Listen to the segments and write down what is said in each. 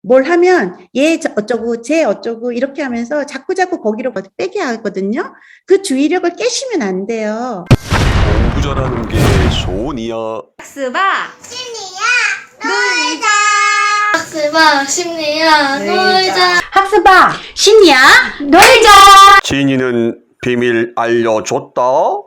뭘 하면 얘 어쩌고 쟤 어쩌고 이렇게 하면서 자꾸자꾸 거기로 빼게 하거든요. 그 주의력을 깨시면 안 돼요. 공부 잘하는 게 소원이야. 학습아 심리야 놀자. 학습아 심리야 놀자. 학습아 심리야 놀자. 진이는 비밀 알려줬다.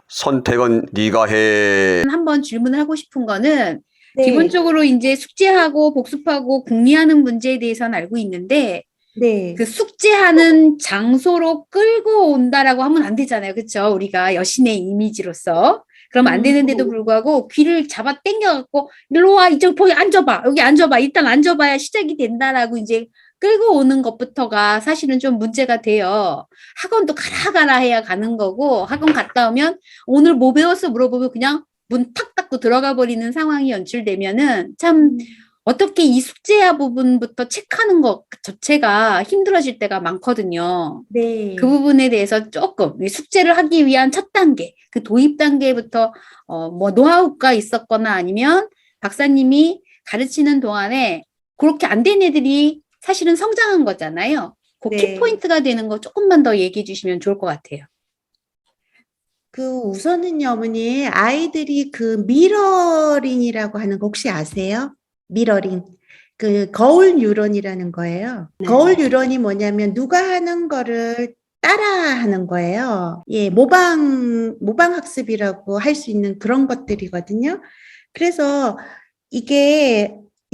선택은 네가 해. 한번 질문을 하고 싶은 거는 네. 기본적으로 이제 숙제하고 복습하고 궁리하는 문제에 대해서는 알고 있는데 네. 그 숙제하는 장소로 끌고 온다라고 하면 안 되잖아요. 그렇죠? 우리가 여신의 이미지로서. 그러면 안 되는데도 불구하고 귀를 잡아 당겨갖고 일로 와, 이쪽 거기 앉아봐. 여기 앉아봐. 일단 앉아봐야 시작이 된다라고 이제 끌고 오는 것부터가 사실은 좀 문제가 돼요. 학원도 가라 해야 가는 거고 학원 갔다 오면 오늘 뭐 배웠어 물어보면 그냥 문 탁 닫고 들어가 버리는 상황이 연출되면은 참 어떻게 이 숙제야 부분부터 체크하는 것 자체가 힘들어질 때가 많거든요. 네. 그 부분에 대해서 조금 이 숙제를 하기 위한 첫 단계, 그 도입 단계부터 뭐 노하우가 있었거나 아니면 박사님이 가르치는 동안에 그렇게 안 된 애들이 사실은 성장한 거잖아요. 그 네. 키포인트가 되는 거 조금만 더 얘기해 주시면 좋을 것 같아요. 우선은요, 어머니, 아이들이 미러링이라고 하는 거 혹시 아세요? 미러링. 거울 뉴런이라는 거예요. 네. 거울 뉴런이 뭐냐면 누가 하는 거를 따라 하는 거예요. 예, 모방 학습이라고 할 수 있는 그런 것들이거든요. 그래서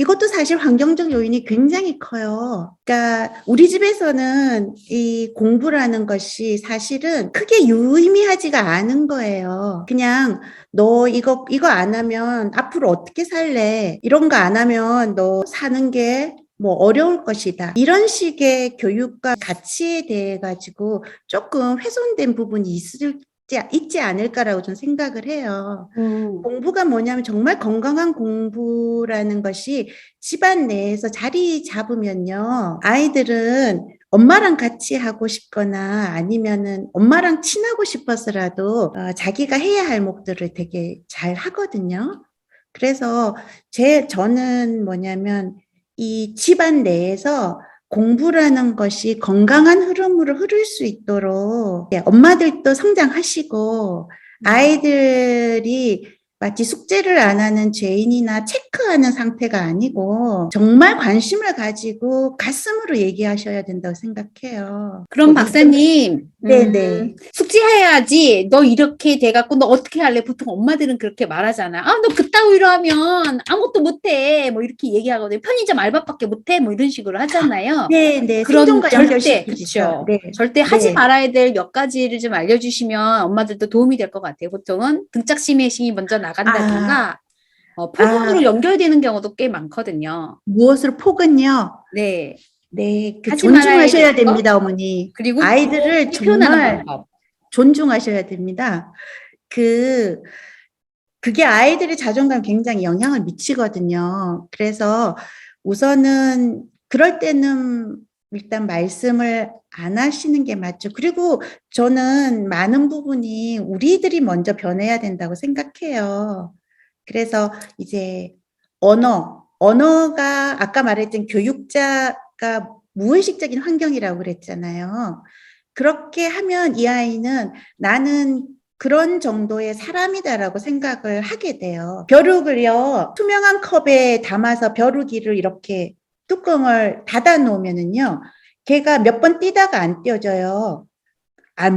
이것도 사실 환경적 요인이 굉장히 커요. 그러니까 우리 집에서는 이 공부라는 것이 사실은 크게 유의미하지가 않은 거예요. 그냥 너 이거 안 하면 앞으로 어떻게 살래? 이런 거 안 하면 너 사는 게 뭐 어려울 것이다. 이런 식의 교육과 가치에 대해 가지고 조금 훼손된 부분이 있지 않을까라고 좀 생각을 해요. 공부가 뭐냐면 정말 건강한 공부라는 것이 집안 내에서 자리 잡으면요. 아이들은 엄마랑 같이 하고 싶거나 아니면은 엄마랑 친하고 싶어서라도 자기가 해야 할 목들을 되게 잘 하거든요. 그래서 저는 뭐냐면 이 집안 내에서 공부라는 것이 건강한 흐름으로 흐를 수 있도록 엄마들도 성장하시고 아이들이 마치 숙제를 안 하는 죄인이나 체크하는 상태가 아니고 정말 관심을 가지고 가슴으로 얘기하셔야 된다고 생각해요. 그럼 박사님, 네네. 숙제해야지. 너 이렇게 돼갖고 너 어떻게 할래? 보통 엄마들은 그렇게 말하잖아. 아, 너 그따위로 하면 아무것도 못해. 뭐 이렇게 얘기하거든요. 편의점 알바밖에 못해. 뭐 이런 식으로 하잖아요. 네네. 그런 생존과 절대, 연결시키죠. 그렇죠. 네. 절대 하지 네. 말아야 될 몇 가지를 좀 알려주시면 엄마들도 도움이 될 것 같아요. 보통은 등짝심의식이 먼저 나간다든가 폭언으로 연결되는 경우도 꽤 많거든요. 무엇으로 폭은요? 네. 네, 하지 말아야 존중하셔야 되는 거? 됩니다, 어머니. 그리고 아이들을 표현하는 정말 방법. 존중하셔야 됩니다. 그게 아이들의 자존감에 굉장히 영향을 미치거든요. 그래서 우선은 그럴 때는 일단 말씀을 안 하시는 게 맞죠. 그리고 저는 많은 부분이 우리들이 먼저 변해야 된다고 생각해요. 그래서 이제 언어가 아까 말했던 교육자가 무의식적인 환경이라고 그랬잖아요. 그렇게 하면 이 아이는 나는 그런 정도의 사람이다라고 생각을 하게 돼요. 벼룩을요, 투명한 컵에 담아서 벼룩이를 이렇게 뚜껑을 닫아 놓으면은요, 걔가 몇 번 뛰다가 안 띄어져요.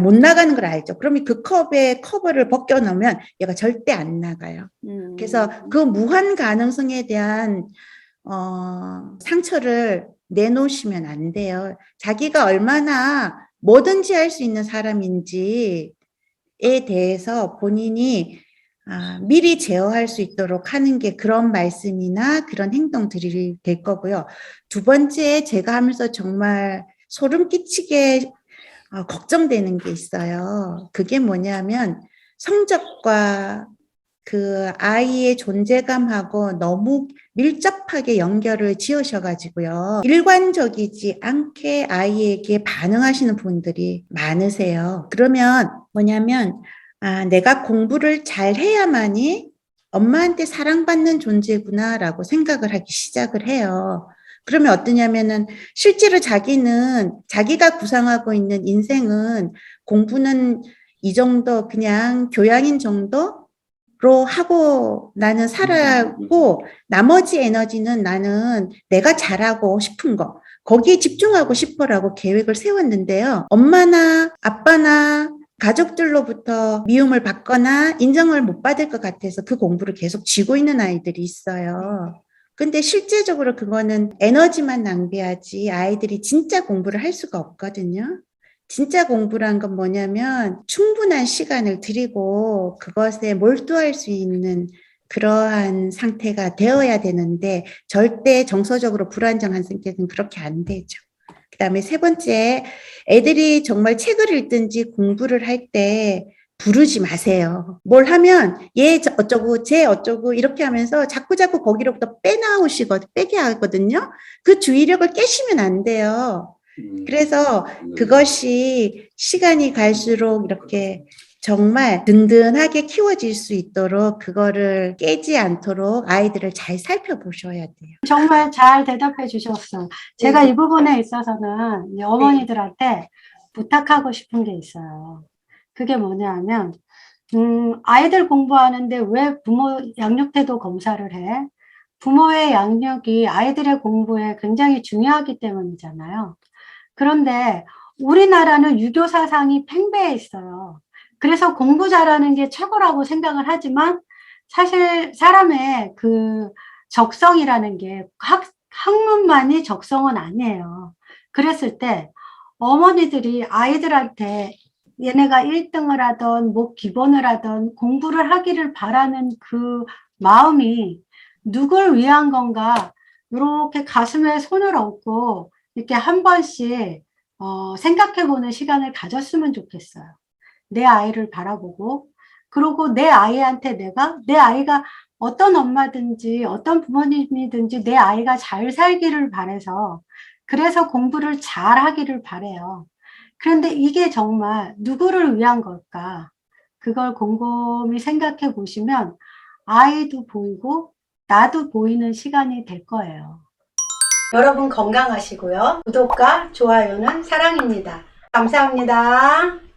못 나가는 걸 알죠. 그러면 그 컵에 커버를 벗겨 놓으면 얘가 절대 안 나가요. 그래서 그 무한 가능성에 대한 상처를 내놓으시면 안 돼요. 자기가 얼마나 뭐든지 할 수 있는 사람인지에 대해서 본인이 미리 제어할 수 있도록 하는 게 그런 말씀이나 그런 행동들이 될 거고요. 두 번째, 제가 하면서 정말 소름 끼치게 걱정되는 게 있어요. 그게 뭐냐면 성적과 그 아이의 존재감하고 너무 밀접하게 연결을 지으셔가지고요. 일관적이지 않게 아이에게 반응하시는 분들이 많으세요. 그러면 뭐냐면 내가 공부를 잘 해야만이 엄마한테 사랑받는 존재구나라고 생각을 하기 시작을 해요. 그러면 어떠냐면은 실제로 자기가 구상하고 있는 인생은 공부는 이 정도 그냥 교양인 정도로 하고 나는 살아고 나머지 에너지는 나는 내가 잘하고 싶은 거 거기에 집중하고 싶어라고 계획을 세웠는데요. 엄마나 아빠나 가족들로부터 미움을 받거나 인정을 못 받을 것 같아서 그 공부를 계속 쥐고 있는 아이들이 있어요. 근데 실제적으로 그거는 에너지만 낭비하지 아이들이 진짜 공부를 할 수가 없거든요. 진짜 공부란 건 뭐냐면 충분한 시간을 들이고 그것에 몰두할 수 있는 그러한 상태가 되어야 되는데 절대 정서적으로 불안정한 성격은 그렇게 안 되죠. 그다음에 세 번째, 애들이 정말 책을 읽든지 공부를 할 때 부르지 마세요. 뭘 하면 얘 어쩌고 쟤 어쩌고 이렇게 하면서 자꾸자꾸 거기로부터 빼게 하거든요. 그 주의력을 깨시면 안 돼요. 그래서 그것이 시간이 갈수록 이렇게 정말 든든하게 키워질 수 있도록 그거를 깨지 않도록 아이들을 잘 살펴보셔야 돼요. 정말 잘 대답해 주셨어요. 제가 이 부분에 있어서는 이제 어머니들한테 부탁하고 싶은 게 있어요. 그게 뭐냐면, 아이들 공부하는데 왜 부모 양육태도 검사를 해? 부모의 양육이 아이들의 공부에 굉장히 중요하기 때문이잖아요. 그런데 우리나라는 유교 사상이 팽배해 있어요. 그래서 공부 잘하는 게 최고라고 생각을 하지만 사실 사람의 그 적성이라는 게 학문만이 적성은 아니에요. 그랬을 때 어머니들이 아이들한테 얘네가 1등을 하던 뭐 기본을 하던 공부를 하기를 바라는 그 마음이 누굴 위한 건가 이렇게 가슴에 손을 얹고 이렇게 한 번씩 생각해-보는 시간을 가졌으면 좋겠어요. 내 아이를 바라보고 그리고 내 아이한테 내 아이가 어떤 엄마든지 어떤 부모님이든지 내 아이가 잘 살기를 바라서 그래서 공부를 잘 하기를 바래요. 그런데 이게 정말 누구를 위한 걸까? 그걸 곰곰이 생각해 보시면 아이도 보이고 나도 보이는 시간이 될 거예요. 여러분 건강하시고요. 구독과 좋아요는 사랑입니다. 감사합니다.